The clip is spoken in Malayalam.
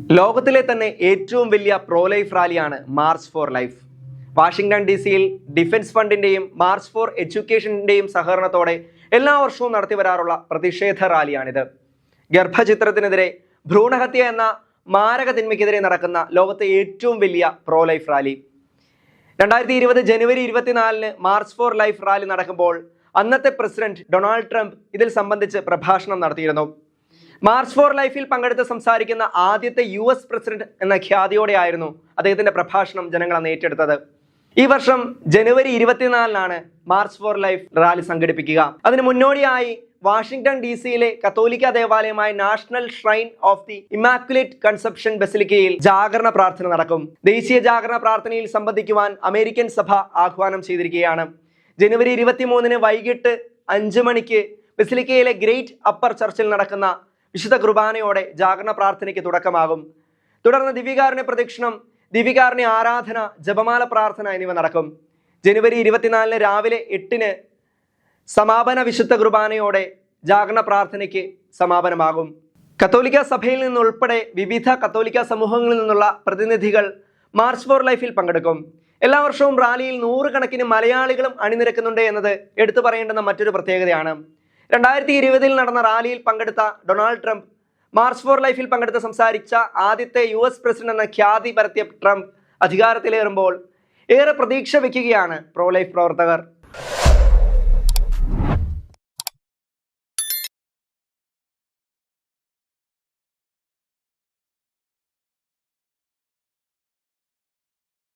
ലോകത്തിലെ തന്നെ ഏറ്റവും വലിയ പ്രോ ലൈഫ് റാലിയാണ് മാർച്ച് ഫോർ ലൈഫ്. വാഷിംഗ്ടൺ DC-യിൽ ഡിഫൻസ് ഫണ്ടിന്റെയും മാർച്ച് ഫോർ എഡ്യൂക്കേഷന്റെയും സഹകരണത്തോടെ എല്ലാ വർഷവും നടത്തി വരാറുള്ള പ്രതിഷേധ റാലിയാണിത്. ഗർഭചിത്രത്തിനെതിരെ, ഭ്രൂണഹത്യ എന്ന മാരക തിന്മയ്ക്കെതിരെ നടക്കുന്ന ലോകത്തെ ഏറ്റവും വലിയ പ്രോ ലൈഫ് റാലി. 2020 ജനുവരി 24-ന് മാർച്ച് ഫോർ ലൈഫ് റാലി നടക്കുമ്പോൾ അന്നത്തെ പ്രസിഡന്റ് ഡൊണാൾഡ് ട്രംപ് ഇതിൽ സംബന്ധിച്ച് പ്രഭാഷണം നടത്തിയിരുന്നു. മാർച്ച് ഫോർ ലൈഫിൽ പങ്കെടുത്ത് സംസാരിക്കുന്ന ആദ്യത്തെ US പ്രസിഡന്റ് എന്ന ഖ്യാതിയോടെയായിരുന്നു അദ്ദേഹത്തിന്റെ പ്രഭാഷണം ജനങ്ങൾ അന്ന് ഏറ്റെടുത്തത്. ഈ വർഷം ജനുവരി 24-നാണ് മാർച്ച് ഫോർ ലൈഫ് റാലി സംഘടിപ്പിക്കുക. അതിന് മുന്നോടിയായി വാഷിംഗ്ടൺ DC-യിലെ കത്തോലിക്ക ദേവാലയമായ National Shrine of the Immaculate Conception ബസിലിക്കയിൽ ജാഗരണ പ്രാർത്ഥന നടക്കും. ദേശീയ ജാഗരണ പ്രാർത്ഥനയിൽ സംബന്ധിക്കുവാൻ അമേരിക്കൻ സഭ ആഹ്വാനം ചെയ്തിരിക്കുകയാണ്. ജനുവരി 23-ന് വൈകിട്ട് 5 മണിക്ക് ബസിലിക്കയിലെ ഗ്രേറ്റ് അപ്പർ ചർച്ചിൽ നടക്കുന്ന വിശുദ്ധ കുർബാനയോടെ ജാഗരണ പ്രാർത്ഥനയ്ക്ക് തുടക്കമാകും. തുടർന്ന് ദിവ്യകാരുണ്യ പ്രദക്ഷിണം, ദിവ്യകാരുണ്യ ആരാധന, ജപമാല പ്രാർത്ഥന എന്നിവ നടക്കും. ജനുവരി 24-ന് രാവിലെ 8-ന് സമാപന വിശുദ്ധ കുർബാനയോടെ ജാഗരണ പ്രാർത്ഥനയ്ക്ക് സമാപനമാകും. കത്തോലിക്ക സഭയിൽ നിന്നുൾപ്പെടെ വിവിധ കത്തോലിക്ക സമൂഹങ്ങളിൽ നിന്നുള്ള പ്രതിനിധികൾ മാർച്ച് ഫോർ ലൈഫിൽ പങ്കെടുക്കും. എല്ലാ വർഷവും റാലിയിൽ 100 കണക്കിന് മലയാളികളും അണിനിരക്കുന്നുണ്ട് എന്നത് എടുത്തു പറയേണ്ടുന്ന മറ്റൊരു പ്രത്യേകതയാണ്. 2020-ൽ നടന്ന റാലിയിൽ പങ്കെടുത്ത ഡൊണാൾഡ് ട്രംപ് മാർച്ച് ഫോർ ലൈഫിൽ പങ്കെടുത്ത് സംസാരിച്ച ആദ്യത്തെ US പ്രസിഡന്റ് എന്ന ഖ്യാതി പരത്തിയ ട്രംപ് അധികാരത്തിലേറുമ്പോൾ ഏറെ പ്രതീക്ഷ വയ്ക്കുകയാണ് പ്രോ ലൈഫ് പ്രവർത്തകർ.